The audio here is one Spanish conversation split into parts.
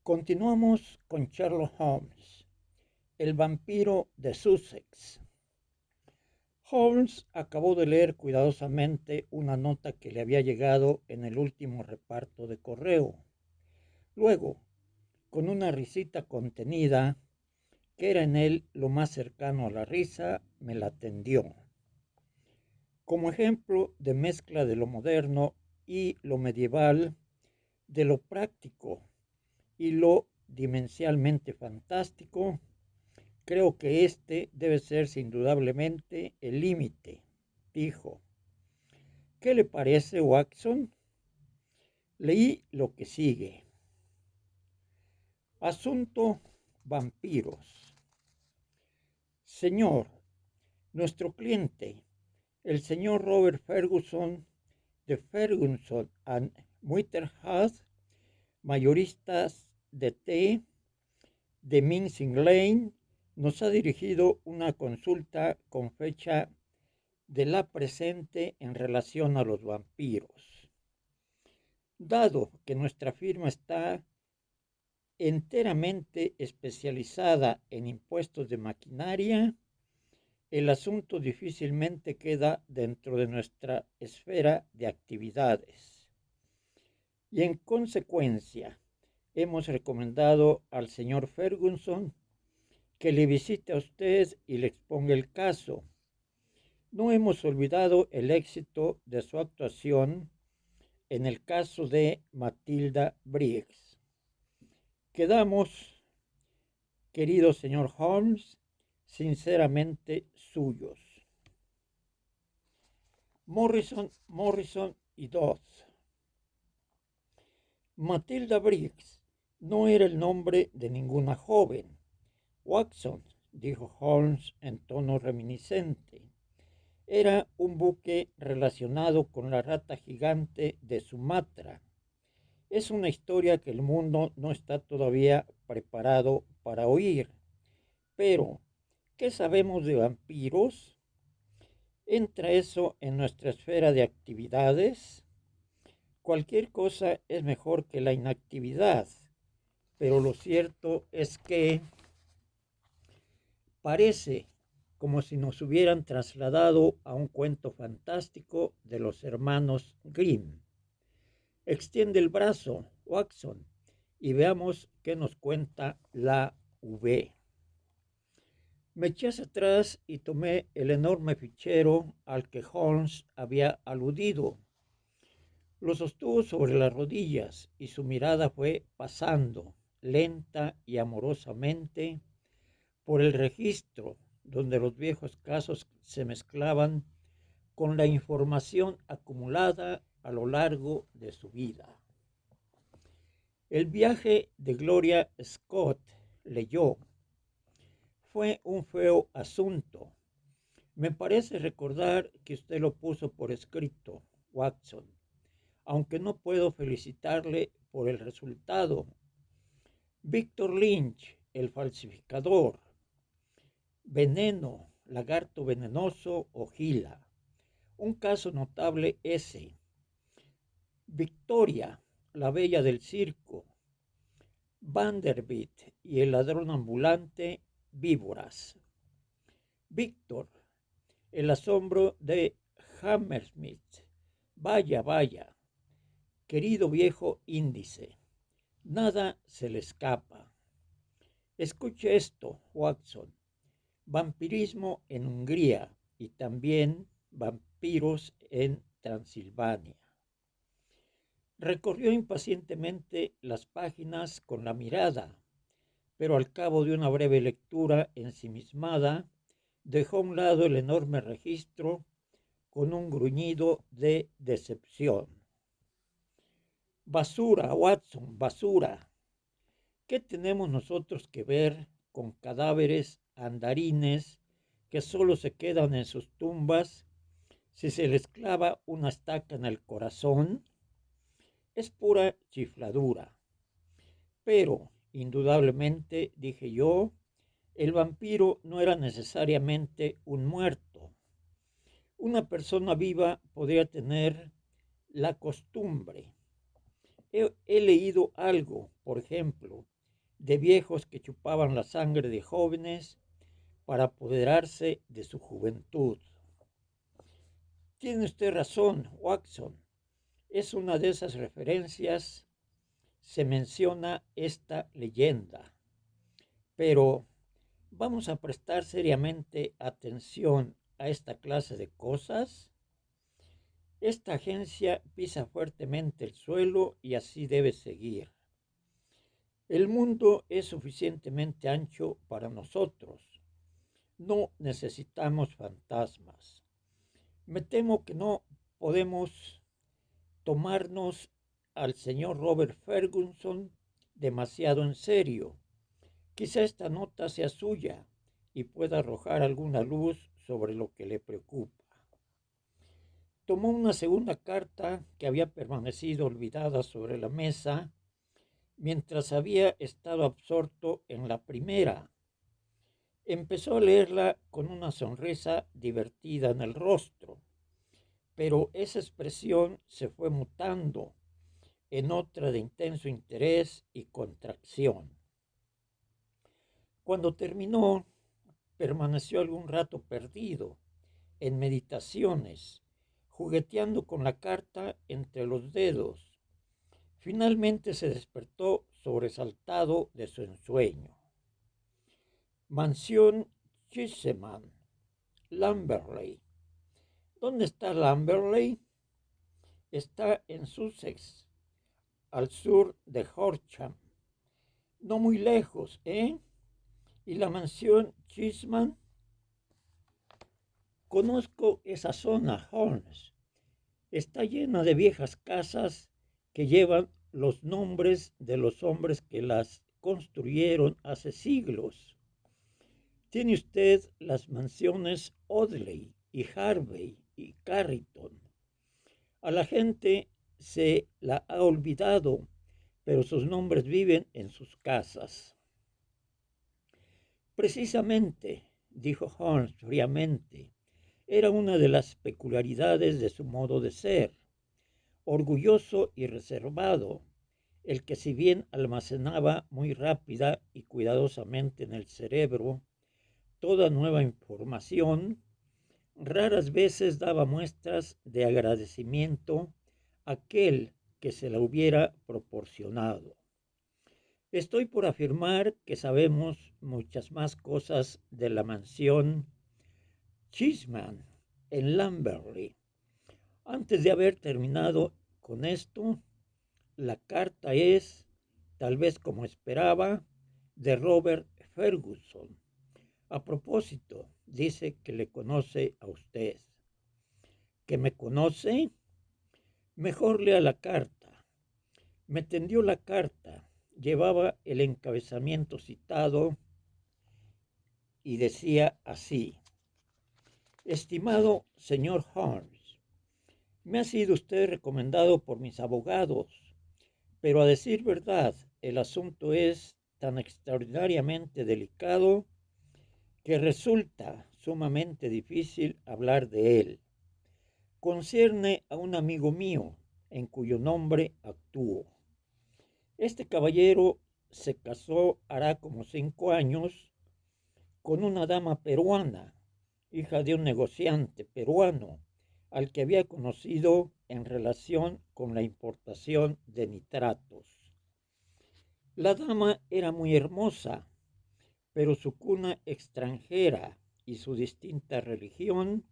Continuamos con Sherlock Holmes, el vampiro de Sussex. Holmes acabó de leer cuidadosamente una nota que le había llegado en el último reparto de correo. Luego, con una risita contenida, que era en él lo más cercano a la risa, me la tendió. Como ejemplo de mezcla de lo moderno y lo medieval, de lo práctico y lo dimensionalmente fantástico, creo que este debe ser indudablemente el límite, dijo. ¿Qué le parece, Watson? Leí lo que sigue. Asunto vampiros. Señor, nuestro cliente, el señor Robert Ferguson de Ferguson and Whitehouse, mayoristas de té de Mincing Lane, nos ha dirigido una consulta con fecha de la presente en relación a los vampiros. Dado que nuestra firma está enteramente especializada en impuestos de maquinaria, el asunto difícilmente queda dentro de nuestra esfera de actividades. Y en consecuencia, hemos recomendado al señor Ferguson que le visite a usted y le exponga el caso. No hemos olvidado el éxito de su actuación en el caso de Matilda Briggs. Quedamos, querido señor Holmes, sinceramente suyos. Morrison y Dodds. Matilda Briggs no era el nombre de ninguna joven. Watson, dijo Holmes en tono reminiscente, era un buque relacionado con la rata gigante de Sumatra. Es una historia que el mundo no está todavía preparado para oír. Pero, ¿qué sabemos de vampiros? ¿Entra eso en nuestra esfera de actividades? Cualquier cosa es mejor que la inactividad, pero lo cierto es que parece como si nos hubieran trasladado a un cuento fantástico de los hermanos Grimm. Extiende el brazo, Watson, y veamos qué nos cuenta la V. Me eché hacia atrás y tomé el enorme fichero al que Holmes había aludido. Lo sostuvo sobre las rodillas y su mirada fue pasando, lenta y amorosamente, por el registro donde los viejos casos se mezclaban con la información acumulada a lo largo de su vida. El viaje de Gloria Scott, leyó, fue un feo asunto. Me parece recordar que usted lo puso por escrito, Watson, aunque no puedo felicitarle por el resultado. Víctor Lynch, el falsificador. Veneno, lagarto venenoso o gila. Un caso notable ese. Victoria, la bella del circo. Vanderbilt y el ladrón ambulante, víboras. Víctor, el asombro de Hammersmith. Vaya, vaya, querido viejo índice, nada se le escapa. Escuche esto, Watson. Vampirismo en Hungría y también vampiros en Transilvania. Recorrió impacientemente las páginas con la mirada, pero al cabo de una breve lectura ensimismada, dejó a un lado el enorme registro con un gruñido de decepción. Basura, Watson, basura. ¿Qué tenemos nosotros que ver con cadáveres andarines que solo se quedan en sus tumbas si se les clava una estaca en el corazón? Es pura chifladura. Pero, indudablemente, dije yo, el vampiro no era necesariamente un muerto. Una persona viva podría tener la costumbre, He leído algo, por ejemplo, de viejos que chupaban la sangre de jóvenes para apoderarse de su juventud. Tiene usted razón, Watson. Es una de esas referencias. Se menciona esta leyenda. Pero ¿vamos a prestar seriamente atención a esta clase de cosas? Esta agencia pisa fuertemente el suelo y así debe seguir. El mundo es suficientemente ancho para nosotros. No necesitamos fantasmas. Me temo que no podemos tomarnos al señor Robert Ferguson demasiado en serio. Quizá esta nota sea suya y pueda arrojar alguna luz sobre lo que le preocupa. Tomó una segunda carta que había permanecido olvidada sobre la mesa mientras había estado absorto en la primera. Empezó a leerla con una sonrisa divertida en el rostro, pero esa expresión se fue mutando en otra de intenso interés y contracción. Cuando terminó, permaneció algún rato perdido en meditaciones, jugueteando con la carta entre los dedos. Finalmente se despertó sobresaltado de su ensueño. Mansión Cheeseman, Lamberley. ¿Dónde está Lamberley? Está en Sussex, al sur de Horsham. No muy lejos, ¿eh? ¿Y la mansión Cheeseman? Conozco esa zona, Holmes. Está llena de viejas casas que llevan los nombres de los hombres que las construyeron hace siglos. Tiene usted las mansiones Audley y Harvey y Carrington. A la gente se la ha olvidado, pero sus nombres viven en sus casas. Precisamente, dijo Holmes fríamente, era una de las peculiaridades de su modo de ser, orgulloso y reservado, el que si bien almacenaba muy rápida y cuidadosamente en el cerebro toda nueva información, raras veces daba muestras de agradecimiento a aquel que se la hubiera proporcionado. Estoy por afirmar que sabemos muchas más cosas de la mansión Cheeseman en Lamberley. Antes de haber terminado con esto, la carta es, tal vez como esperaba, de Robert Ferguson. A propósito, dice que le conoce a usted. ¿Que me conoce? Mejor lea la carta. Me tendió la carta. Llevaba el encabezamiento citado y decía así: Estimado señor Holmes, me ha sido usted recomendado por mis abogados, pero a decir verdad, el asunto es tan extraordinariamente delicado que resulta sumamente difícil hablar de él. Concierne a un amigo mío, en cuyo nombre actúo. Este caballero se casó hará como 5 años con una dama peruana, hija de un negociante peruano, al que había conocido en relación con la importación de nitratos. La dama era muy hermosa, pero su cuna extranjera y su distinta religión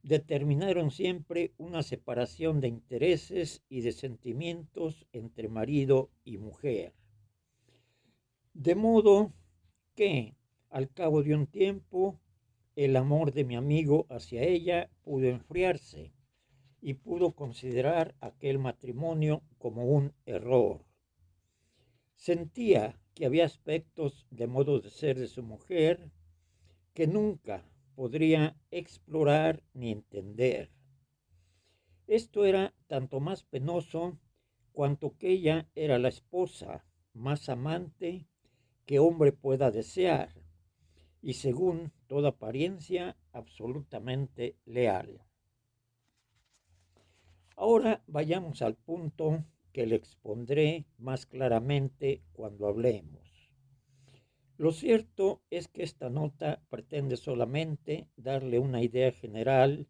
determinaron siempre una separación de intereses y de sentimientos entre marido y mujer. De modo que, al cabo de un tiempo, el amor de mi amigo hacia ella pudo enfriarse y pudo considerar aquel matrimonio como un error. Sentía que había aspectos de modo de ser de su mujer que nunca podría explorar ni entender. Esto era tanto más penoso cuanto que ella era la esposa más amante que hombre pueda desear y, según toda apariencia, absolutamente leal. Ahora vayamos al punto que le expondré más claramente cuando hablemos. Lo cierto es que esta nota pretende solamente darle una idea general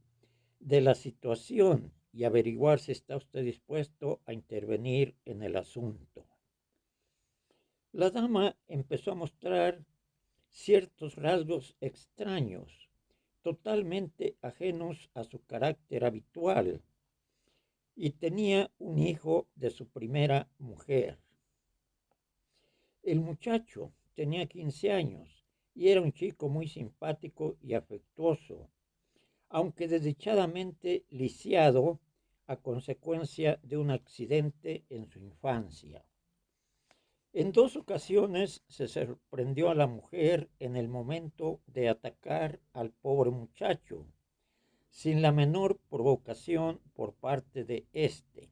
de la situación y averiguar si está usted dispuesto a intervenir en el asunto. La dama empezó a mostrar ciertos rasgos extraños, totalmente ajenos a su carácter habitual, y tenía un hijo de su primera mujer. El muchacho tenía 15 años y era un chico muy simpático y afectuoso, aunque desdichadamente lisiado a consecuencia de un accidente en su infancia. En dos ocasiones se sorprendió a la mujer en el momento de atacar al pobre muchacho, sin la menor provocación por parte de éste.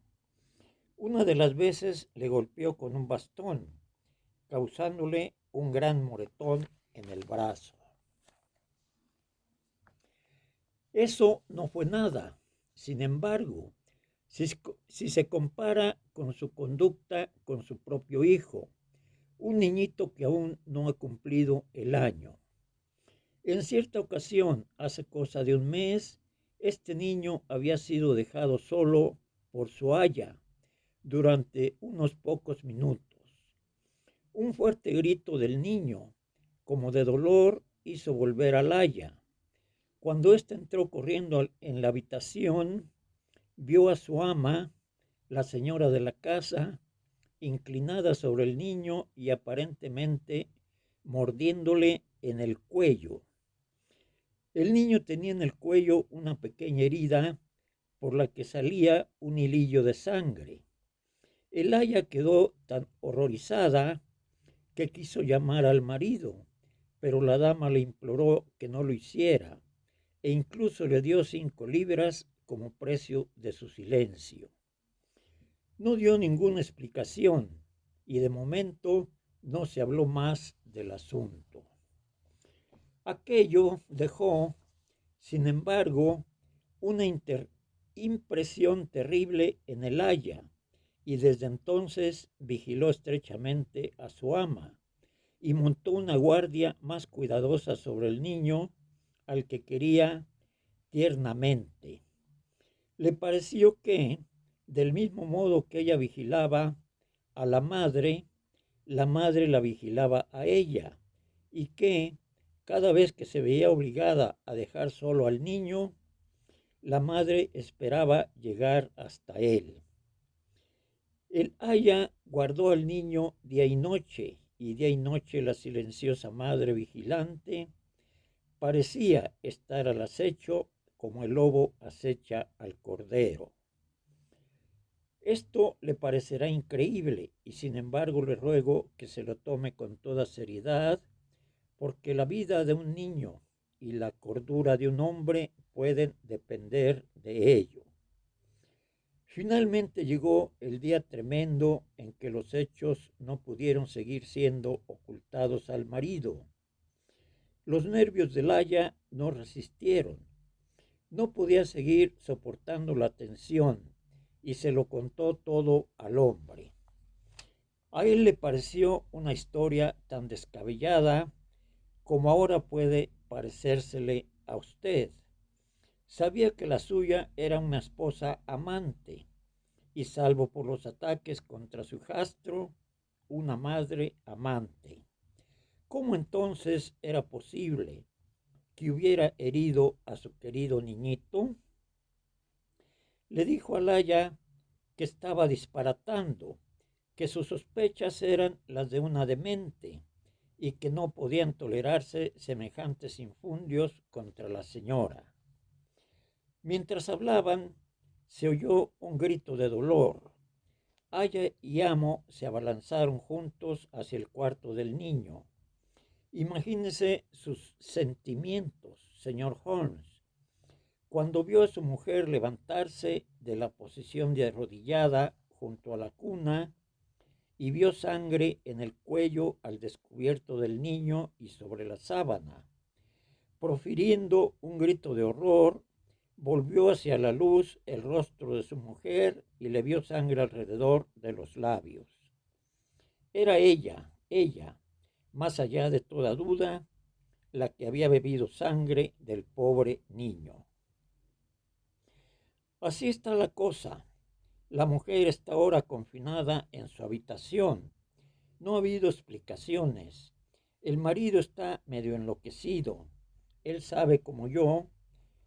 Una de las veces le golpeó con un bastón, causándole un gran moretón en el brazo. Eso no fue nada. Sin embargo, si se compara con su conducta con su propio hijo, un niñito que aún no ha cumplido el año. En cierta ocasión, hace cosa de un mes, este niño había sido dejado solo por su aya durante unos pocos minutos. Un fuerte grito del niño, como de dolor, hizo volver al aya. Cuando éste entró corriendo en la habitación, vio a su ama, la señora de la casa, inclinada sobre el niño y aparentemente mordiéndole en el cuello. El niño tenía en el cuello una pequeña herida por la que salía un hilillo de sangre. El aya quedó tan horrorizada que quiso llamar al marido, pero la dama le imploró que no lo hiciera e incluso le dio 5 libras como precio de su silencio. No dio ninguna explicación y de momento no se habló más del asunto. Aquello dejó, sin embargo, una impresión terrible en el aya y desde entonces vigiló estrechamente a su ama y montó una guardia más cuidadosa sobre el niño al que quería tiernamente. Le pareció que, del mismo modo que ella vigilaba a la madre la vigilaba a ella, y que, cada vez que se veía obligada a dejar solo al niño, la madre esperaba llegar hasta él. El aya guardó al niño día y día y noche la silenciosa madre vigilante parecía estar al acecho como el lobo acecha al cordero. Esto le parecerá increíble y sin embargo le ruego que se lo tome con toda seriedad, porque la vida de un niño y la cordura de un hombre pueden depender de ello. Finalmente llegó el día tremendo en que los hechos no pudieron seguir siendo ocultados al marido. Los nervios del aya no resistieron. No podía seguir soportando la tensión y se lo contó todo al hombre. A él le pareció una historia tan descabellada como ahora puede parecérsele a usted. Sabía que la suya era una esposa amante y salvo por los ataques contra su hijastro, una madre amante. ¿Cómo entonces era posible que hubiera herido a su querido niñito? Le dijo a Laya que estaba disparatando, que sus sospechas eran las de una demente y que no podían tolerarse semejantes infundios contra la señora. Mientras hablaban, se oyó un grito de dolor. Aya y amo se abalanzaron juntos hacia el cuarto del niño. Imagínese sus sentimientos, señor Holmes, cuando vio a su mujer levantarse de la posición de arrodillada junto a la cuna y vio sangre en el cuello al descubierto del niño y sobre la sábana. Profiriendo un grito de horror, Volvió hacia la luz el rostro de su mujer y le vio sangre alrededor de los labios. Era ella, más allá de toda duda, la que había bebido sangre del pobre niño. Así está la cosa. La mujer está ahora confinada en su habitación. No ha habido explicaciones. El marido está medio enloquecido. Él sabe, como yo,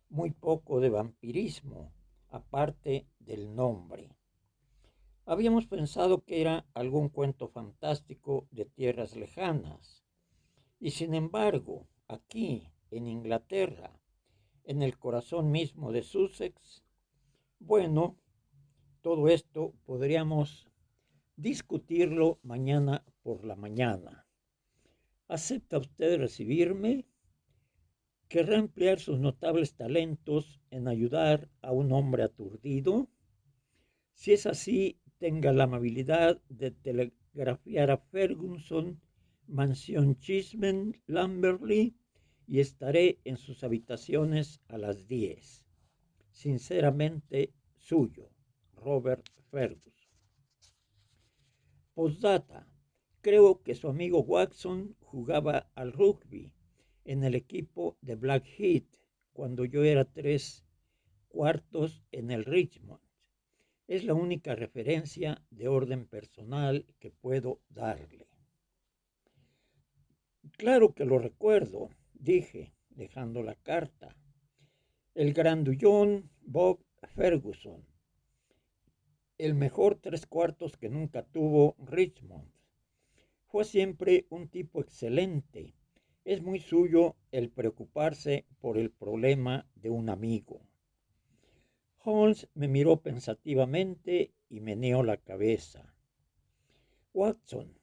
muy poco de vampirismo, aparte del nombre. Habíamos pensado que era algún cuento fantástico de tierras lejanas. Y sin embargo, aquí, en Inglaterra, en el corazón mismo de Sussex, bueno, todo esto podríamos discutirlo mañana por la mañana. ¿Acepta usted recibirme? ¿Querrá emplear sus notables talentos en ayudar a un hombre aturdido? Si es así, tenga la amabilidad de telegrafiar a Ferguson, Mansión Chismen, Lamberley, y estaré en sus habitaciones a las 10. Sinceramente suyo, Robert Ferguson. Postdata. Creo que su amigo Watson jugaba al rugby en el equipo de Blackheath cuando yo era 3/4 en el Richmond. Es la única referencia de orden personal que puedo darle. Claro que lo recuerdo, dije, dejando la carta. El grandullón Bob Ferguson, el mejor 3/4 que nunca tuvo Richmond. Fue siempre un tipo excelente. Es muy suyo el preocuparse por el problema de un amigo. Holmes me miró pensativamente y meneó la cabeza. Watson,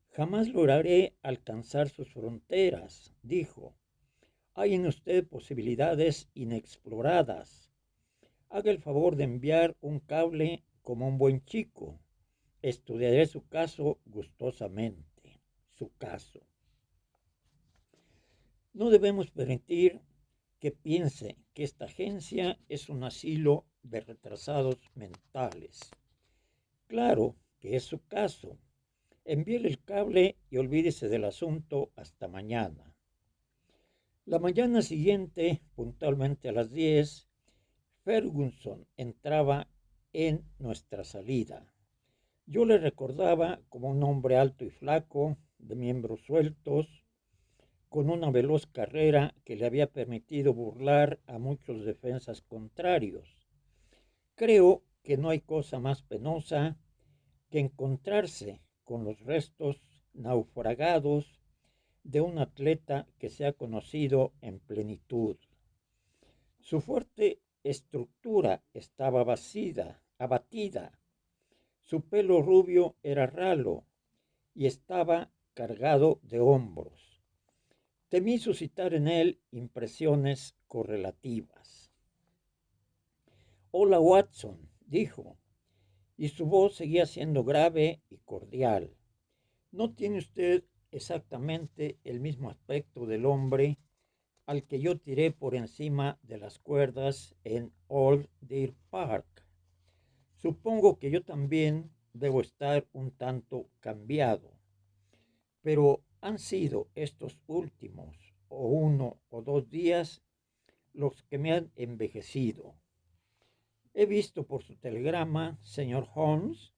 jamás lograré alcanzar sus fronteras, dijo. Hay en usted posibilidades inexploradas. Haga el favor de enviar un cable como un buen chico. Estudiaré su caso gustosamente. Su caso. No debemos permitir que piense que esta agencia es un asilo de retrasados mentales. Claro que es su caso. Envíele el cable y olvídese del asunto hasta mañana. La mañana siguiente, puntualmente a las 10, Ferguson entraba en nuestra salida. Yo le recordaba como un hombre alto y flaco, de miembros sueltos, con una veloz carrera que le había permitido burlar a muchos defensas contrarios. Creo que no hay cosa más penosa que encontrarse con los restos naufragados de un atleta que se ha conocido en plenitud. Su fuerte estructura estaba abatida. Su pelo rubio era ralo y estaba cargado de hombros. Temí suscitar en él impresiones correlativas. Hola, Watson, dijo, y su voz seguía siendo grave y cordial. ¿No tiene usted exactamente el mismo aspecto del hombre al que yo tiré por encima de las cuerdas en Old Deer Park? Supongo que yo también debo estar un tanto cambiado, pero han sido estos últimos o 1 o 2 días los que me han envejecido. He visto por su telegrama, señor Holmes,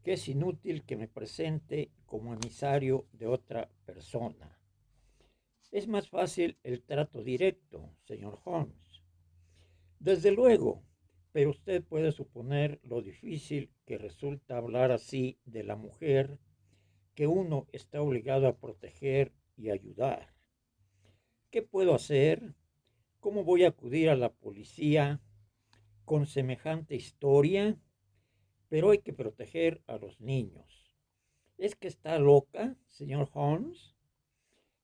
que es inútil que me presente como emisario de otra persona. Es más fácil el trato directo, señor Holmes. Desde luego, pero usted puede suponer lo difícil que resulta hablar así de la mujer que uno está obligado a proteger y ayudar. ¿Qué puedo hacer? ¿Cómo voy a acudir a la policía con semejante historia? Pero hay que proteger a los niños. ¿Es que está loca, señor Holmes?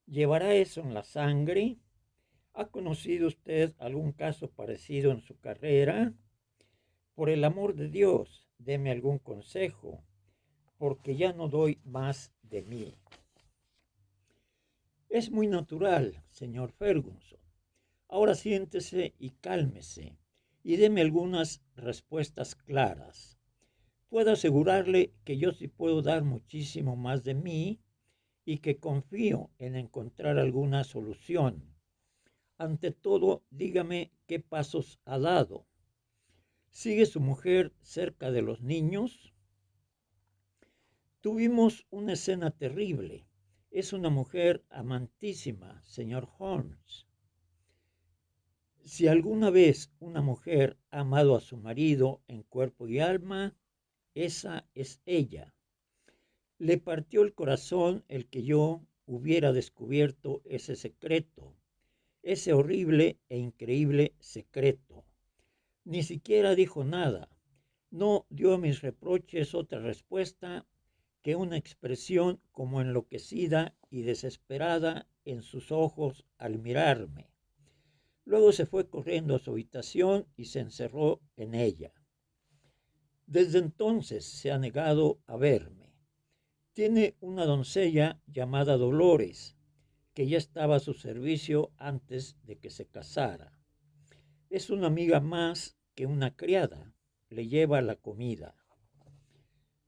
¿Llevará eso en la sangre? ¿Ha conocido usted algún caso parecido en su carrera? Por el amor de Dios, deme algún consejo, porque ya no doy más de mí. Es muy natural, señor Ferguson. Ahora siéntese y cálmese. y deme algunas respuestas claras. Puedo asegurarle que yo sí puedo dar muchísimo más de mí y que confío en encontrar alguna solución. Ante todo, dígame qué pasos ha dado. ¿Sigue su mujer cerca de los niños? Tuvimos una escena terrible. Es una mujer amantísima, señor Holmes. Si alguna vez una mujer ha amado a su marido en cuerpo y alma, esa es ella. Le partió el corazón el que yo hubiera descubierto ese secreto, ese horrible e increíble secreto. Ni siquiera dijo nada. No dio a mis reproches otra respuesta que una expresión como enloquecida y desesperada en sus ojos al mirarme. Luego se fue corriendo a su habitación y se encerró en ella. Desde entonces se ha negado a verme. Tiene una doncella llamada Dolores, que ya estaba a su servicio antes de que se casara. Es una amiga más que una criada. Le lleva la comida.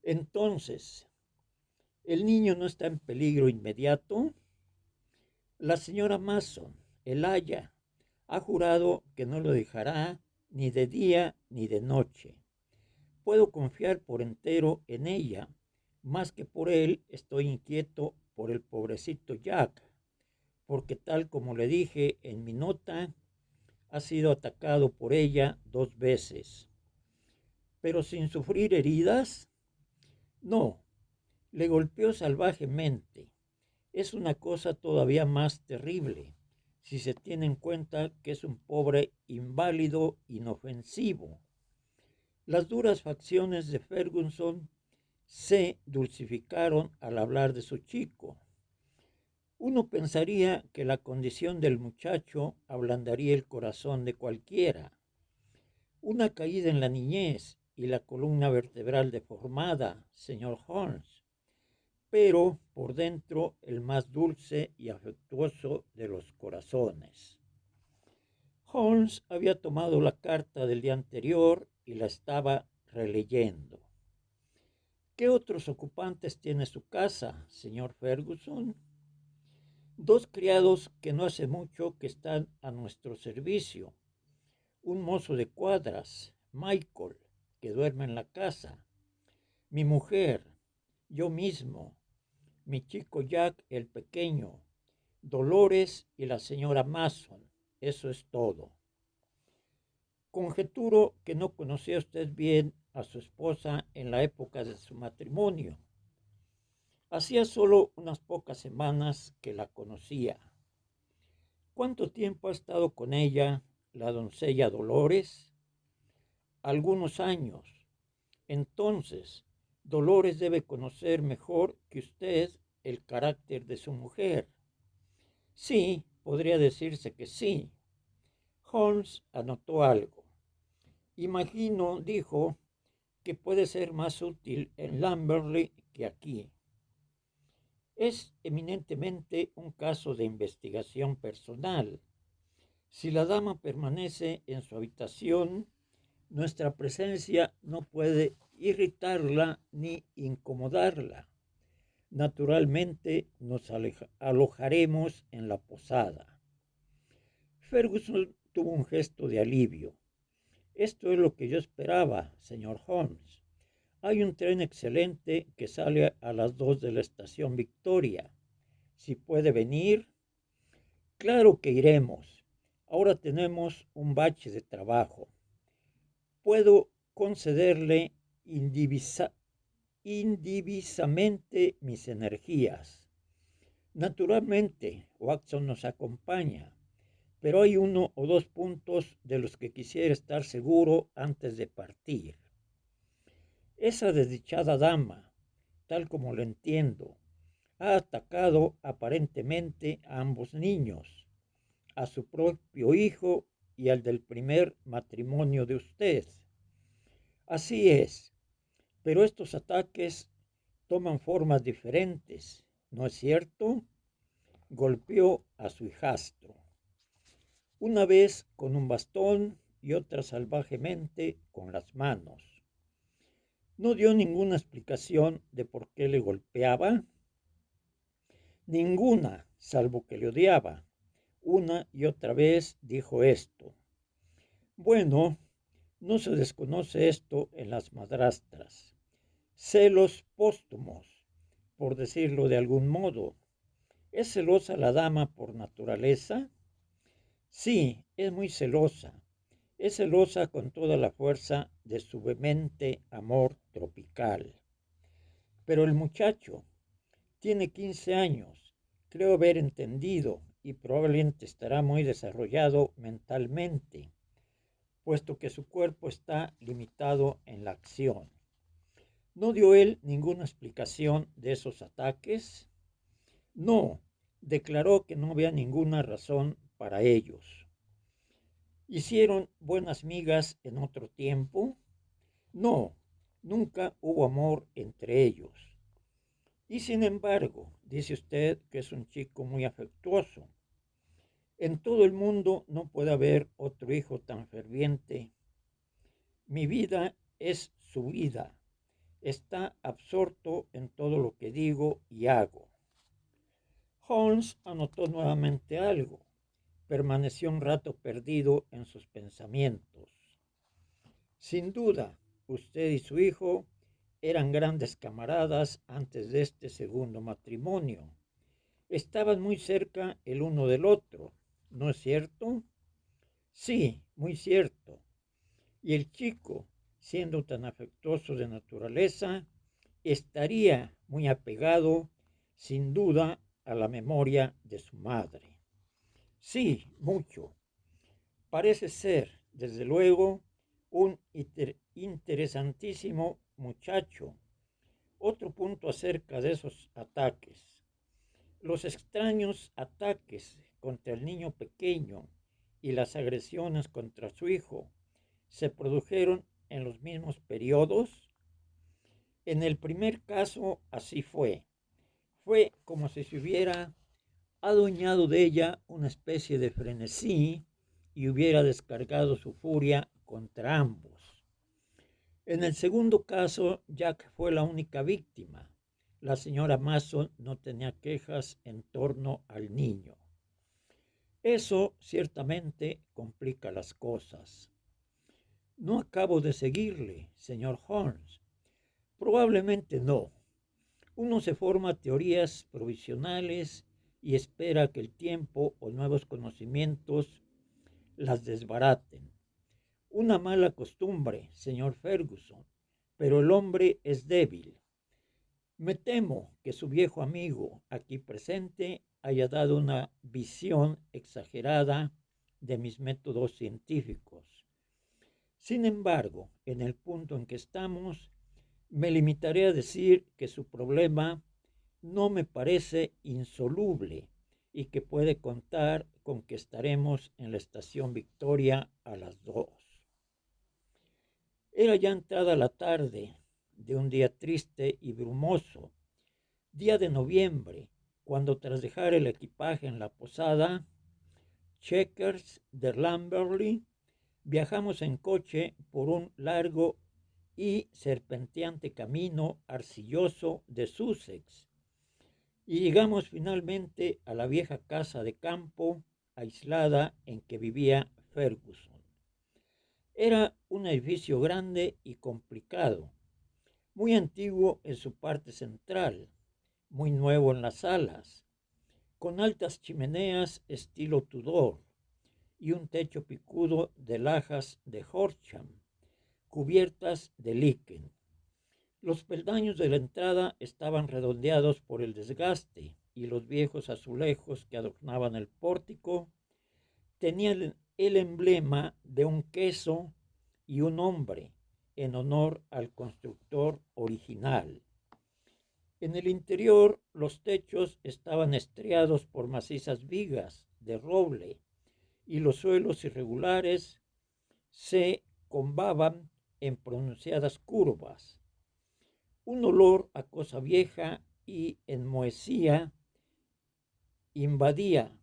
Entonces, ¿el niño no está en peligro inmediato? La señora Mason, el aya, ha jurado que no lo dejará ni de día ni de noche. Puedo confiar por entero en ella. Más que por él, estoy inquieto por el pobrecito Jack, porque tal como le dije en mi nota, ha sido atacado por ella 2 veces. Pero sin sufrir heridas, no, le golpeó salvajemente. Es una cosa todavía más terrible, si se tiene en cuenta que es un pobre inválido inofensivo. Las duras facciones de Ferguson se dulcificaron al hablar de su chico. Uno pensaría que la condición del muchacho ablandaría el corazón de cualquiera. Una caída en la niñez y la columna vertebral deformada, señor Holmes, pero por dentro el más dulce y afectuoso de los corazones. Holmes había tomado la carta del día anterior y la estaba releyendo. ¿Qué otros ocupantes tiene su casa, señor Ferguson? 2 criados que no hace mucho que están a nuestro servicio. Un mozo de cuadras, Michael, que duerme en la casa. Mi mujer, yo mismo, mi chico Jack el pequeño, Dolores y la señora Mason. Eso es todo. Conjeturo que no conocía usted bien a su esposa en la época de su matrimonio. Hacía solo unas pocas semanas que la conocía. ¿Cuánto tiempo ha estado con ella la doncella Dolores? Algunos años. Entonces, Dolores debe conocer mejor que usted el carácter de su mujer. Sí, podría decirse que sí. Holmes anotó algo. Imagino, dijo, que puede ser más útil en Lamberley que aquí. Es eminentemente un caso de investigación personal. Si la dama permanece en su habitación, nuestra presencia no puede irritarla ni incomodarla. Naturalmente nos alojaremos en la posada. Ferguson tuvo un gesto de alivio. Esto es lo que yo esperaba, señor Holmes. Hay un tren excelente que sale a las 2 de la estación Victoria. Si puede venir, claro que iremos. Ahora tenemos un bache de trabajo. Puedo concederle indivisamente mis energías. Naturalmente, Watson nos acompaña, pero hay 1 o 2 puntos de los que quisiera estar seguro antes de partir. Esa desdichada dama, tal como lo entiendo, ha atacado aparentemente a ambos niños, a su propio hijo y al del primer matrimonio de usted. Así es, pero estos ataques toman formas diferentes, ¿no es cierto? Golpeó a su hijastro. Una vez con un bastón y otra salvajemente con las manos. No dio ninguna explicación de por qué le golpeaba, ninguna, salvo que le odiaba. Una y otra vez dijo esto. Bueno, no se desconoce esto en las madrastras. Celos póstumos, por decirlo de algún modo. ¿Es celosa la dama por naturaleza? Sí, es muy celosa. Es celosa con toda la fuerza de su vehemente amor tropical. Pero el muchacho tiene 15 años, creo haber entendido, y probablemente estará muy desarrollado mentalmente, puesto que su cuerpo está limitado en la acción. ¿No dio él ninguna explicación de esos ataques? No, declaró que no había ninguna razón para ellos. ¿Hicieron buenas migas en otro tiempo? No, nunca hubo amor entre ellos. Y sin embargo, dice usted que es un chico muy afectuoso. En todo el mundo no puede haber otro hijo tan ferviente. Mi vida es su vida. Está absorto en todo lo que digo y hago. Holmes anotó nuevamente algo. Permaneció un rato perdido en sus pensamientos. Sin duda, usted y su hijo eran grandes camaradas antes de este segundo matrimonio. Estaban muy cerca el uno del otro, ¿no es cierto? Sí, muy cierto. Y el chico, siendo tan afectuoso de naturaleza, estaría muy apegado, sin duda, a la memoria de su madre. Sí, mucho. Parece ser, desde luego, un interesantísimo muchacho. Otro punto acerca de esos ataques. Los extraños ataques contra el niño pequeño y las agresiones contra su hijo se produjeron en los mismos periodos. En el primer caso así fue. Fue como si se hubiera adueñado de ella una especie de frenesí y hubiera descargado su furia contra ambos. En el segundo caso, Jack fue la única víctima. La señora Mason no tenía quejas en torno al niño. Eso ciertamente complica las cosas. No acabo de seguirle, señor Holmes. Probablemente no. Uno se forma teorías provisionales y espera que el tiempo o nuevos conocimientos las desbaraten. Una mala costumbre, señor Ferguson, pero el hombre es débil. Me temo que su viejo amigo aquí presente haya dado una visión exagerada de mis métodos científicos. Sin embargo, en el punto en que estamos, me limitaré a decir que su problema no me parece insoluble y que puede contar con que estaremos en la estación Victoria a las 2. Era ya entrada la tarde de un día triste y brumoso, día de noviembre, cuando tras dejar el equipaje en la posada Checkers de Lamberley, viajamos en coche por un largo y serpenteante camino arcilloso de Sussex y llegamos finalmente a la vieja casa de campo aislada en que vivía Ferguson. Era un edificio grande y complicado, muy antiguo en su parte central, muy nuevo en las salas, con altas chimeneas estilo Tudor y un techo picudo de lajas de Horsham, cubiertas de liquen. Los peldaños de la entrada estaban redondeados por el desgaste y los viejos azulejos que adornaban el pórtico tenían el emblema de un queso y un hombre en honor al constructor original. En el interior, los techos estaban estriados por macizas vigas de roble y los suelos irregulares se combaban en pronunciadas curvas. Un olor a cosa vieja y enmohecía invadía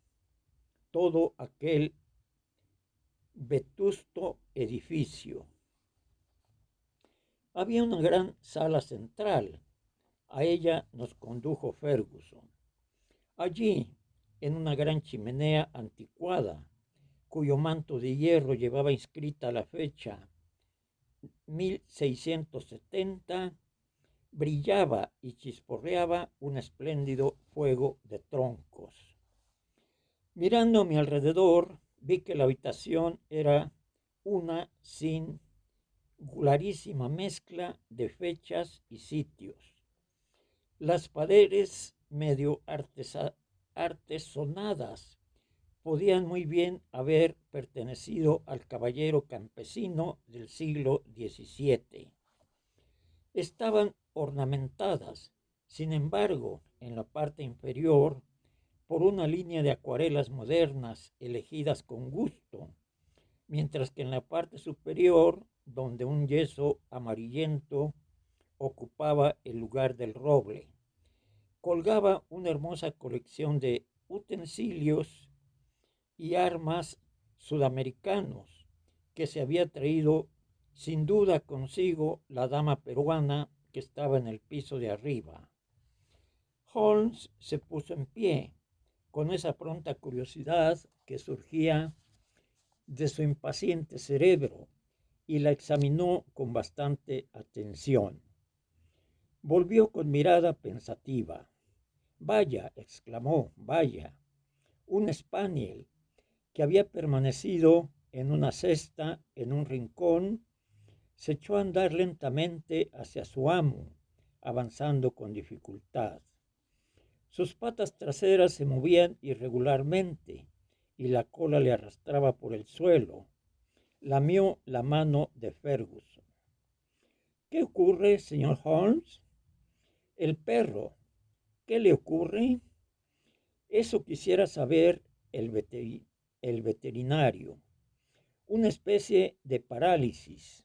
todo aquel vetusto edificio. Había una gran sala central. A ella nos condujo Ferguson. Allí, en una gran chimenea anticuada, cuyo manto de hierro llevaba inscrita la fecha 1670, brillaba y chisporreaba un espléndido fuego de troncos. Mirando a mi alrededor, vi que la habitación era una singularísima mezcla de fechas y sitios. Las paredes medio artesonadas podían muy bien haber pertenecido al caballero campesino del siglo XVII. Estaban ornamentadas, sin embargo, en la parte inferior, por una línea de acuarelas modernas elegidas con gusto, mientras que en la parte superior, donde un yeso amarillento ocupaba el lugar del roble, colgaba una hermosa colección de utensilios y armas sudamericanos que se había traído sin duda consigo la dama peruana que estaba en el piso de arriba. Holmes se puso en pie, con esa pronta curiosidad que surgía de su impaciente cerebro, y la examinó con bastante atención. Volvió con mirada pensativa. Vaya, exclamó, vaya, un spaniel que había permanecido en una cesta en un rincón, se echó a andar lentamente hacia su amo, avanzando con dificultad. Sus patas traseras se movían irregularmente y la cola le arrastraba por el suelo. Lamió la mano de Ferguson. ¿Qué ocurre, señor Holmes? El perro. ¿Qué le ocurre? Eso quisiera saber el veterinario. Una especie de parálisis,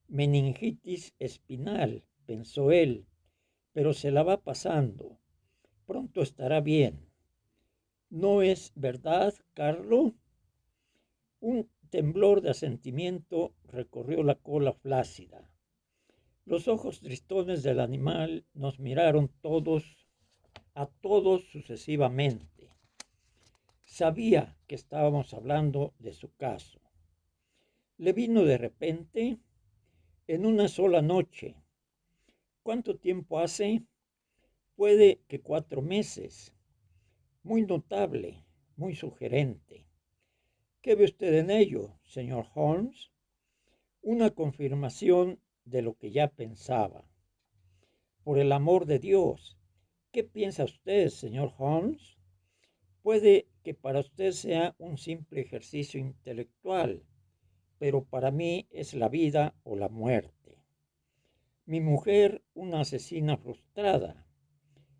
meningitis espinal, pensó él, pero se la va pasando. Pronto estará bien. ¿No es verdad, Carlo? Un temblor de asentimiento recorrió la cola flácida. Los ojos tristones del animal nos miraron a todos sucesivamente. Sabía que estábamos hablando de su caso. Le vino de repente en una sola noche. ¿Cuánto tiempo hace? Puede que 4 meses. Muy notable, muy sugerente. ¿Qué ve usted en ello, señor Holmes? Una confirmación de lo que ya pensaba. Por el amor de Dios, ¿qué piensa usted, señor Holmes? Puede que para usted sea un simple ejercicio intelectual, pero para mí es la vida o la muerte. Mi mujer, una asesina frustrada.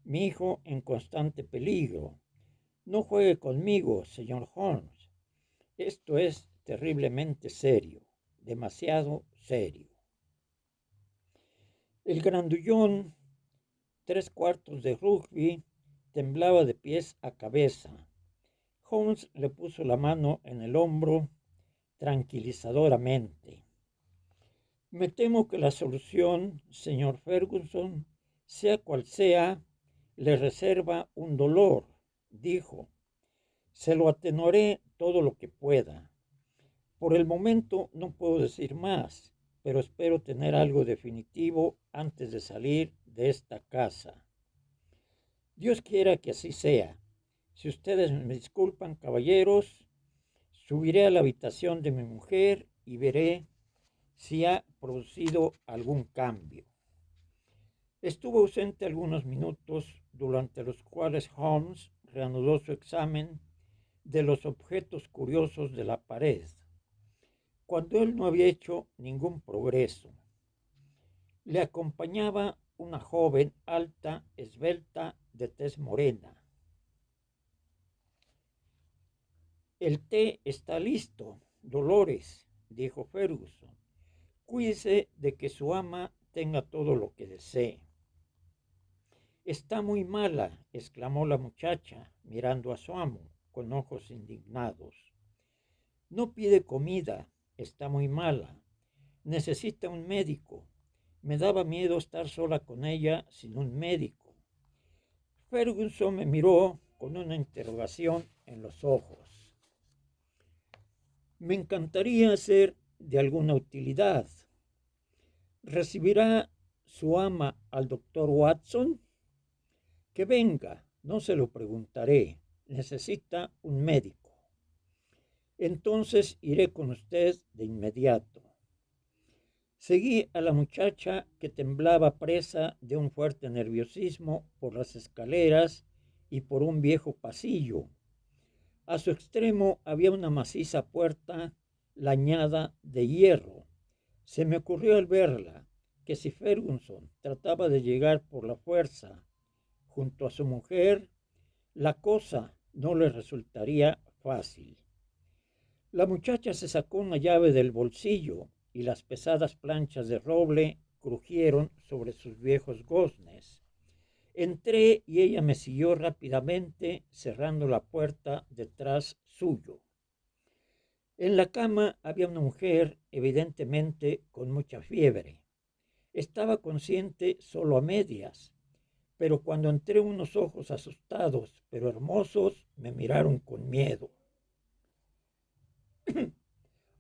Mi hijo en constante peligro. No juegue conmigo, señor Holmes. Esto es terriblemente serio, demasiado serio. El grandullón, 3/4 de rugby, temblaba de pies a cabeza. Holmes le puso la mano en el hombro tranquilizadoramente. Me temo que la solución, señor Ferguson, sea cual sea, le reserva un dolor, dijo. Se lo atenuaré todo lo que pueda. Por el momento no puedo decir más, pero espero tener algo definitivo antes de salir de esta casa. Dios quiera que así sea. Si ustedes me disculpan, caballeros, subiré a la habitación de mi mujer y veré si ha producido algún cambio. Estuvo ausente algunos minutos, durante los cuales Holmes reanudó su examen de los objetos curiosos de la pared, cuando él no había hecho ningún progreso. Le acompañaba una joven alta, esbelta, de tez morena. El té está listo, Dolores, dijo Ferguson. Cuídese de que su ama tenga todo lo que desee. Está muy mala, exclamó la muchacha, mirando a su amo con ojos indignados. No pide comida, está muy mala. Necesita un médico. Me daba miedo estar sola con ella sin un médico. Ferguson me miró con una interrogación en los ojos. Me encantaría ser de alguna utilidad. ¿Recibirá su ama al doctor Watson? Que venga, no se lo preguntaré. Necesita un médico. Entonces iré con usted de inmediato. Seguí a la muchacha que temblaba presa de un fuerte nerviosismo por las escaleras y por un viejo pasillo. A su extremo había una maciza puerta lañada de hierro. Se me ocurrió al verla que si Ferguson trataba de llegar por la fuerza junto a su mujer, la cosa no le resultaría fácil. La muchacha se sacó una llave del bolsillo y las pesadas planchas de roble crujieron sobre sus viejos goznes. Entré y ella me siguió rápidamente, cerrando la puerta detrás suyo. En la cama había una mujer, evidentemente con mucha fiebre. Estaba consciente solo a medias, pero cuando entré unos ojos asustados pero hermosos me miraron con miedo.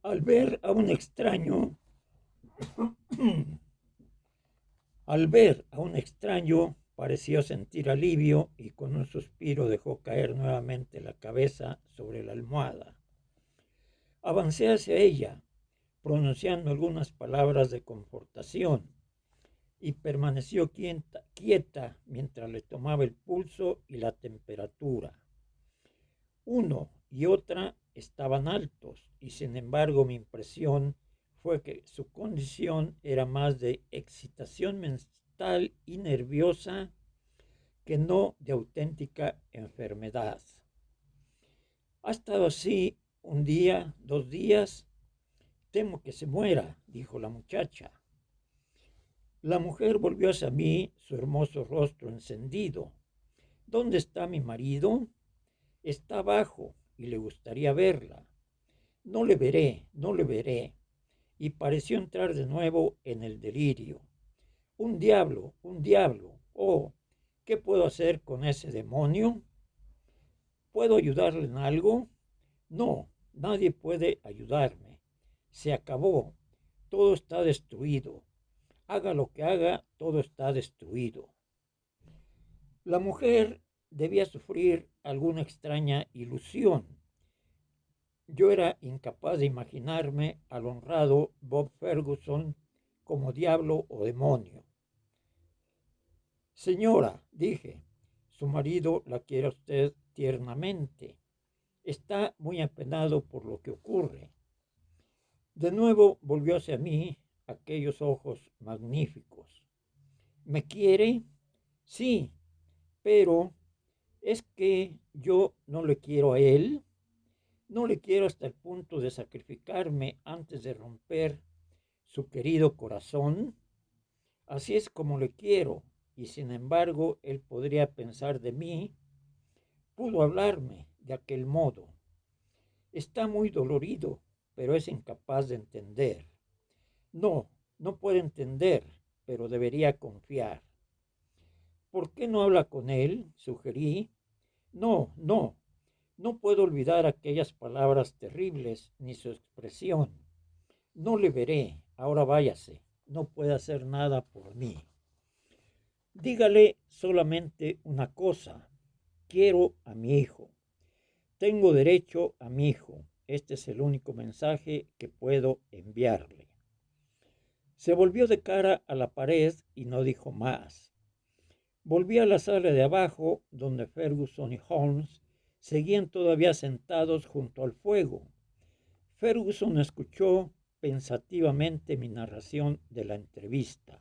Al ver a un extraño, al ver a un extraño, pareció sentir alivio y con un suspiro dejó caer nuevamente la cabeza sobre la almohada. Avancé hacia ella, pronunciando algunas palabras de confortación, y permaneció quieta mientras le tomaba el pulso y la temperatura. Uno y otra estaban altos y sin embargo mi impresión fue que su condición era más de excitación mental y nerviosa que no de auténtica enfermedad. Ha estado así un día, 2 días. Temo que se muera, dijo la muchacha. La mujer volvió hacia mí, su hermoso rostro encendido. ¿Dónde está mi marido? Está abajo y le gustaría verla. No le veré, no le veré. Y pareció entrar de nuevo en el delirio. Un diablo, un diablo. Oh, ¿qué puedo hacer con ese demonio? ¿Puedo ayudarle en algo? No, nadie puede ayudarme. Se acabó. Todo está destruido. Haga lo que haga, todo está destruido. La mujer debía sufrir alguna extraña ilusión. Yo era incapaz de imaginarme al honrado Bob Ferguson como diablo o demonio. Señora, dije, su marido la quiere a usted tiernamente. Está muy apenado por lo que ocurre. De nuevo volvió hacia mí aquellos ojos magníficos. ¿Me quiere? Sí, pero ¿es que yo no le quiero a él? No le quiero hasta el punto de sacrificarme antes de romper su querido corazón. Así es como le quiero, y sin embargo él podría pensar de mí, pudo hablarme de aquel modo. Está muy dolorido, pero es incapaz de entender. No, no puede entender, pero debería confiar. ¿Por qué no habla con él? Sugerí. No, no, no puedo olvidar aquellas palabras terribles ni su expresión. No le veré, ahora váyase, no puede hacer nada por mí. Dígale solamente una cosa, quiero a mi hijo. Tengo derecho a mi hijo. Este es el único mensaje que puedo enviarle. Se volvió de cara a la pared y no dijo más. Volví a la sala de abajo, donde Ferguson y Holmes seguían todavía sentados junto al fuego. Ferguson escuchó pensativamente mi narración de la entrevista.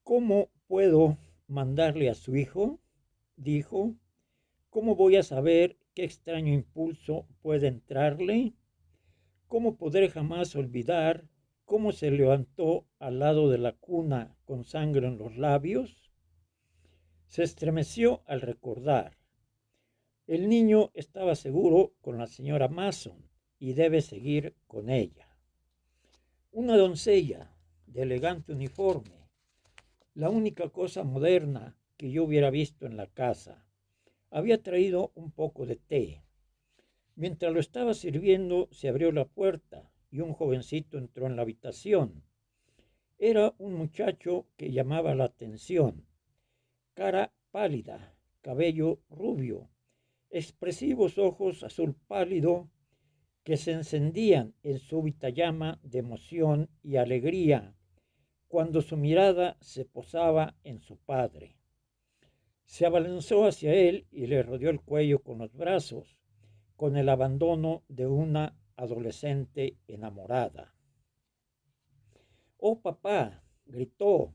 ¿Cómo puedo mandarle a su hijo? Dijo. ¿Cómo voy a saber qué extraño impulso puede entrarle? ¿Cómo podré jamás olvidar cómo se levantó al lado de la cuna con sangre en los labios? Se estremeció al recordar. El niño estaba seguro con la señora Mason y debe seguir con ella. Una doncella de elegante uniforme, la única cosa moderna que yo hubiera visto en la casa, había traído un poco de té. Mientras lo estaba sirviendo, se abrió la puerta y un jovencito entró en la habitación. Era un muchacho que llamaba la atención. Cara pálida, cabello rubio, expresivos ojos azul pálido que se encendían en súbita llama de emoción y alegría cuando su mirada se posaba en su padre. Se abalanzó hacia él y le rodeó el cuello con los brazos, con el abandono de una adolescente enamorada. Oh, papá, gritó,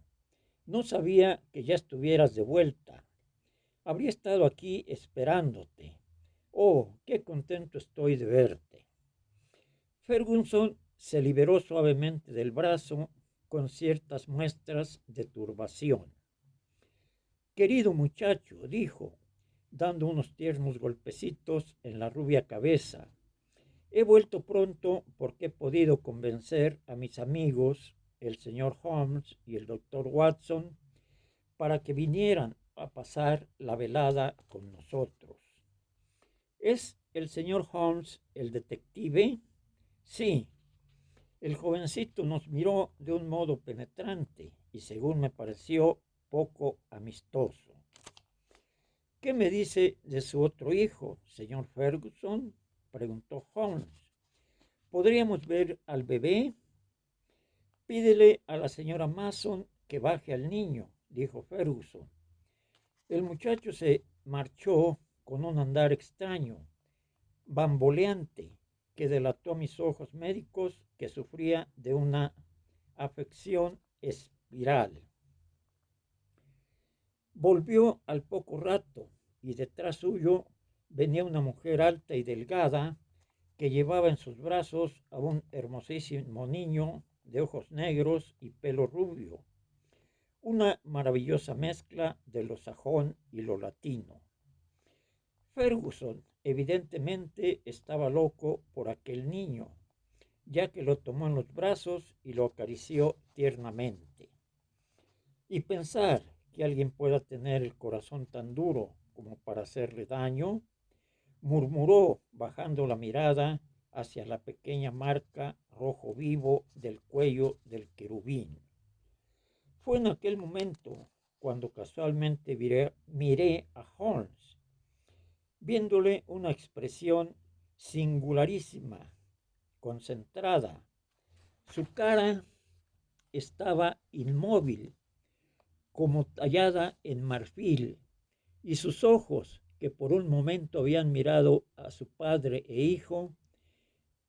no sabía que ya estuvieras de vuelta. Habría estado aquí esperándote. Oh, qué contento estoy de verte. Ferguson se liberó suavemente del brazo con ciertas muestras de turbación. Querido muchacho, dijo, dando unos tiernos golpecitos en la rubia cabeza, he vuelto pronto porque he podido convencer a mis amigos, el señor Holmes y el doctor Watson, para que vinieran a pasar la velada con nosotros. ¿Es el señor Holmes el detective? Sí. El jovencito nos miró de un modo penetrante y, según me pareció, poco amistoso. ¿Qué me dice de su otro hijo, señor Ferguson?, preguntó Holmes. ¿Podríamos ver al bebé? Pídele a la señora Mason que baje al niño, dijo Ferguson. El muchacho se marchó con un andar extraño, bamboleante, que delató a mis ojos médicos que sufría de una afección espiral. Volvió al poco rato y detrás suyo venía una mujer alta y delgada que llevaba en sus brazos a un hermosísimo niño de ojos negros y pelo rubio, una maravillosa mezcla de lo sajón y lo latino. Ferguson evidentemente estaba loco por aquel niño, ya que lo tomó en los brazos y lo acarició tiernamente. Y pensar que alguien pueda tener el corazón tan duro como para hacerle daño, murmuró bajando la mirada hacia la pequeña marca rojo vivo del cuello del querubín. Fue en aquel momento cuando casualmente miré a Holmes, viéndole una expresión singularísima, concentrada. Su cara estaba inmóvil, como tallada en marfil, y sus ojos, que por un momento habían mirado a su padre e hijo,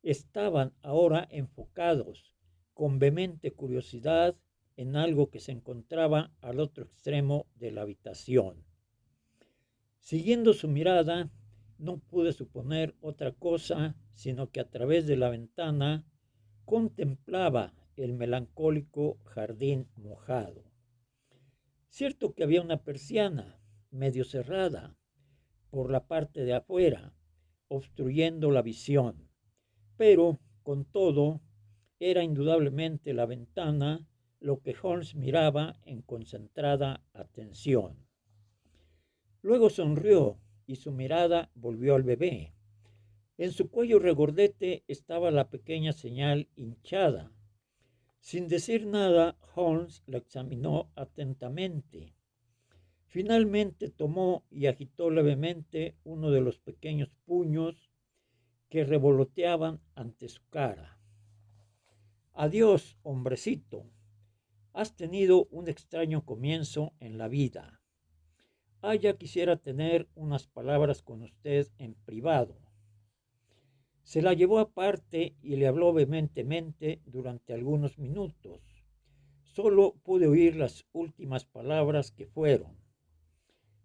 estaban ahora enfocados con vehemente curiosidad en algo que se encontraba al otro extremo de la habitación. Siguiendo su mirada, no pude suponer otra cosa sino que a través de la ventana contemplaba el melancólico jardín mojado. Cierto que había una persiana medio cerrada por la parte de afuera, obstruyendo la visión, pero con todo era indudablemente la ventana lo que Holmes miraba en concentrada atención. Luego sonrió y su mirada volvió al bebé. En su cuello regordete estaba la pequeña señal hinchada. Sin decir nada, Holmes la examinó atentamente. Finalmente tomó y agitó levemente uno de los pequeños puños que revoloteaban ante su cara. Adiós, hombrecito. Has tenido un extraño comienzo en la vida. Ya quisiera tener unas palabras con usted en privado. Se la llevó aparte y le habló vehementemente durante algunos minutos. Solo pude oír las últimas palabras que fueron: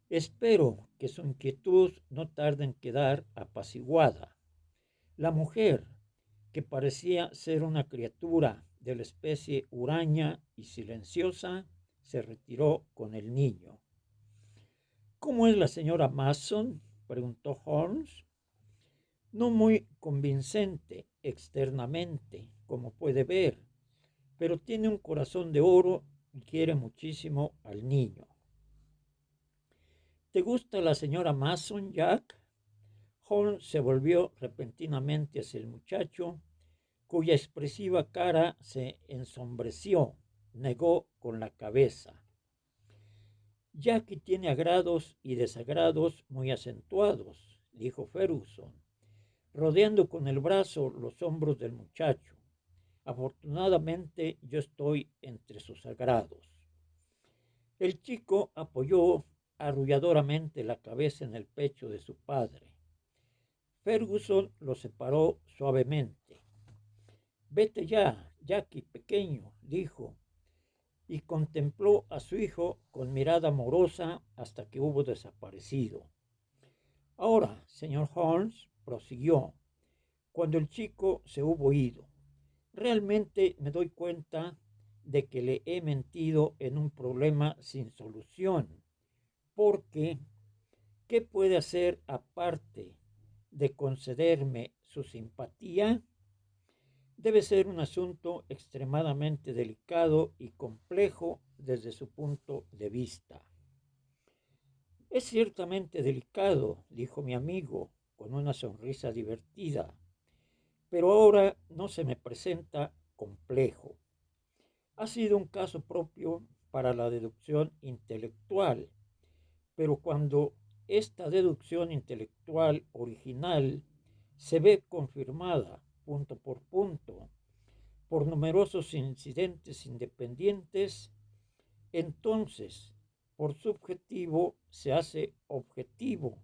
espero que su inquietud no tarde en quedar apaciguada. La mujer, que parecía ser una criatura de la especie huraña y silenciosa, se retiró con el niño. ¿Cómo es la señora Mason?, preguntó Holmes. No muy convincente externamente, como puede ver, pero tiene un corazón de oro y quiere muchísimo al niño. ¿Te gusta la señora Mason, Jack? Holmes se volvió repentinamente hacia el muchacho, cuya expresiva cara se ensombreció. Negó con la cabeza. Jackie tiene agrados y desagrados muy acentuados, dijo Ferguson, rodeando con el brazo los hombros del muchacho. Afortunadamente yo estoy entre sus agrados. El chico apoyó arrulladoramente la cabeza en el pecho de su padre. Ferguson lo separó suavemente. Vete ya, Jackie pequeño, dijo, y contempló a su hijo con mirada amorosa hasta que hubo desaparecido. Ahora, señor Holmes, prosiguió, cuando el chico se hubo ido, realmente me doy cuenta de que le he mentido en un problema sin solución, porque ¿qué puede hacer aparte de concederme su simpatía? Debe ser un asunto extremadamente delicado y complejo desde su punto de vista. Es ciertamente delicado, dijo mi amigo, con una sonrisa divertida, pero ahora no se me presenta complejo. Ha sido un caso propio para la deducción intelectual, pero cuando esta deducción intelectual original se ve confirmada punto por numerosos incidentes independientes, entonces por subjetivo se hace objetivo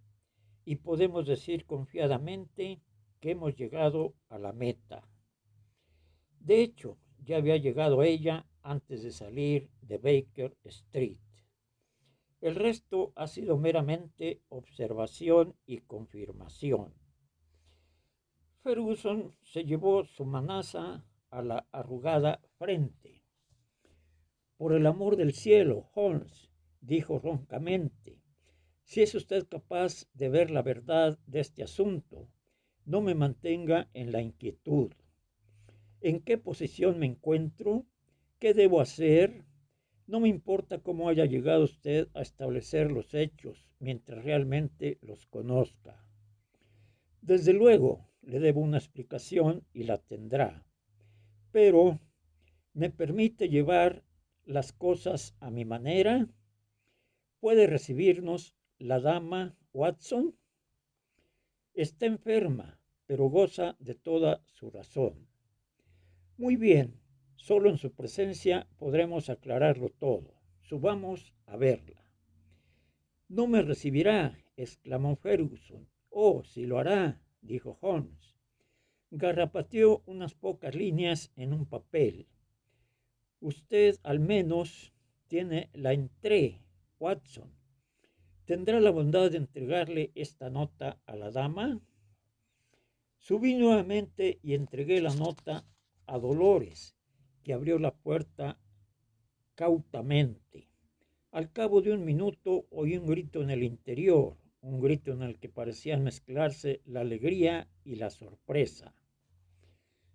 y podemos decir confiadamente que hemos llegado a la meta. De hecho, ya había llegado a ella antes de salir de Baker Street. El resto ha sido meramente observación y confirmación. Ferguson se llevó su manaza a la arrugada frente. Por el amor del cielo, Holmes, dijo roncamente, si es usted capaz de ver la verdad de este asunto, no me mantenga en la inquietud. ¿En qué posición me encuentro? ¿Qué debo hacer? No me importa cómo haya llegado usted a establecer los hechos mientras realmente los conozca. Desde luego, le debo una explicación y la tendrá, pero ¿me permite llevar las cosas a mi manera? ¿Puede recibirnos la dama Watson? Está enferma, pero goza de toda su razón. Muy bien, solo en su presencia podremos aclararlo todo. Subamos a verla. No me recibirá, exclamó Ferguson. Oh, si lo hará, dijo Holmes. Garrapateó unas pocas líneas en un papel. Usted al menos tiene la entrée, Watson. ¿Tendrá la bondad de entregarle esta nota a la dama? Subí nuevamente y entregué la nota a Dolores, que abrió la puerta cautamente. Al cabo de un minuto oí un grito en el interior, un grito en el que parecían mezclarse la alegría y la sorpresa.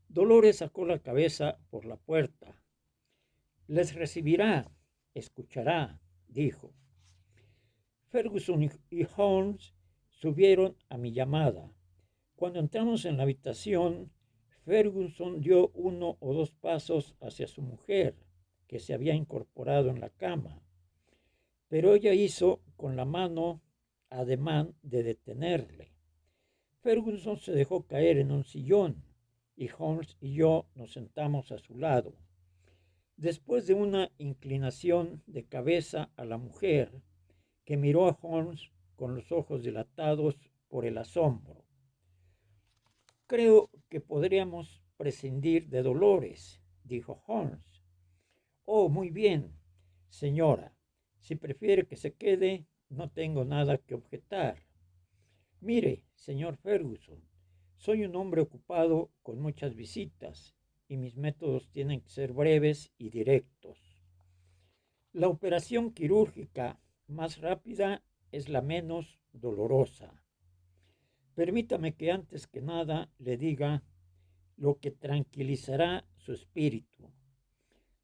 Dolores sacó la cabeza por la puerta. Les recibirá, escuchará, dijo. Ferguson y Holmes subieron a mi llamada. Cuando entramos en la habitación, Ferguson dio 1 o 2 pasos hacia su mujer, que se había incorporado en la cama, pero ella hizo con la mano ademán de detenerle. Ferguson se dejó caer en un sillón y Holmes y yo nos sentamos a su lado. Después de una inclinación de cabeza a la mujer, que miró a Holmes con los ojos dilatados por el asombro. Creo que podríamos prescindir de Dolores, dijo Holmes. Oh, muy bien, señora. Si prefiere que se quede, no tengo nada que objetar. Mire, señor Ferguson, soy un hombre ocupado con muchas visitas y mis métodos tienen que ser breves y directos. La operación quirúrgica más rápida es la menos dolorosa. Permítame que antes que nada le diga lo que tranquilizará su espíritu.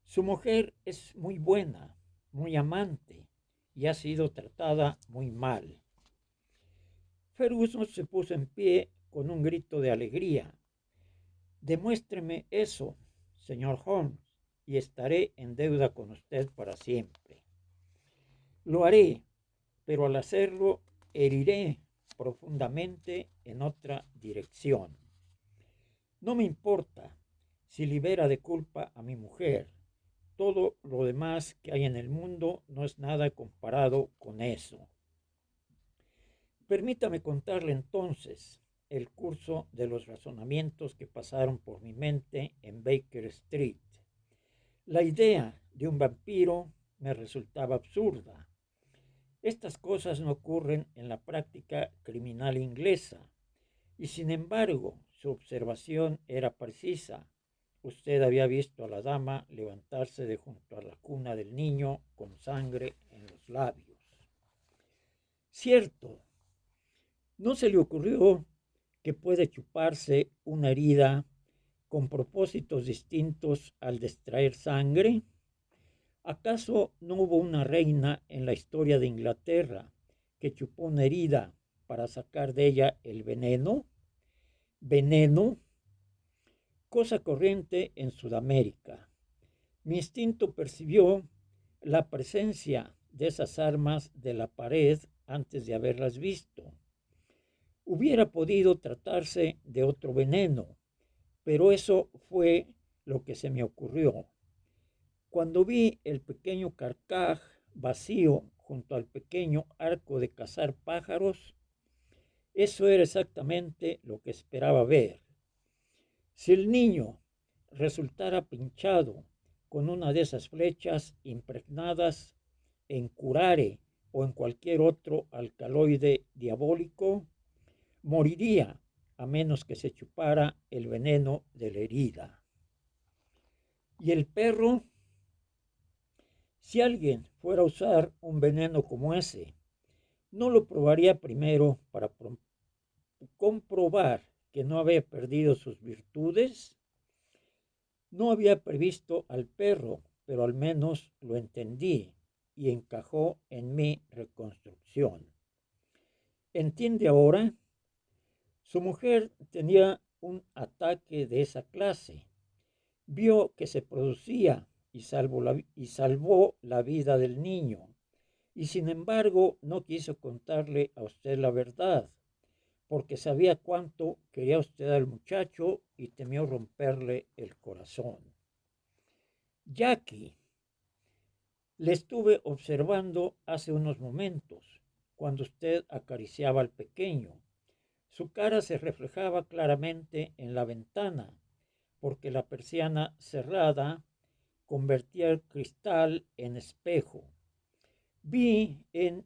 Su mujer es muy buena, muy amante y ha sido tratada muy mal. Ferguson se puso en pie con un grito de alegría. Demuéstreme eso, señor Holmes, y estaré en deuda con usted para siempre. Lo haré, pero al hacerlo heriré profundamente en otra dirección. No me importa si libera de culpa a mi mujer. Todo lo demás que hay en el mundo no es nada comparado con eso. Permítame contarle entonces el curso de los razonamientos que pasaron por mi mente en Baker Street. La idea de un vampiro me resultaba absurda. Estas cosas no ocurren en la práctica criminal inglesa, y sin embargo su observación era precisa. Usted había visto a la dama levantarse de junto a la cuna del niño con sangre en los labios. Cierto, ¿no se le ocurrió que puede chuparse una herida con propósitos distintos al de extraer sangre? ¿Acaso no hubo una reina en la historia de Inglaterra que chupó una herida para sacar de ella el veneno? Veneno, cosa corriente en Sudamérica. Mi instinto percibió la presencia de esas armas de la pared antes de haberlas visto. Hubiera podido tratarse de otro veneno, pero eso fue lo que se me ocurrió. Cuando vi el pequeño carcaj vacío junto al pequeño arco de cazar pájaros, eso era exactamente lo que esperaba ver. Si el niño resultara pinchado con una de esas flechas impregnadas en curare o en cualquier otro alcaloide diabólico, moriría a menos que se chupara el veneno de la herida. Y el perro, si alguien fuera a usar un veneno como ese, no lo probaría primero para comprobar que no había perdido sus virtudes. No había previsto al perro, pero al menos lo entendí y encajó en mi reconstrucción. ¿Entiende ahora? Su mujer tenía un ataque de esa clase. Vio que se producía y salvó la vida del niño. Y sin embargo no quiso contarle a usted la verdad, porque sabía cuánto quería usted al muchacho y temió romperle el corazón. Jackie, le estuve observando hace unos momentos, cuando usted acariciaba al pequeño. Su cara se reflejaba claramente en la ventana, porque la persiana cerrada convertía el cristal en espejo. Vi en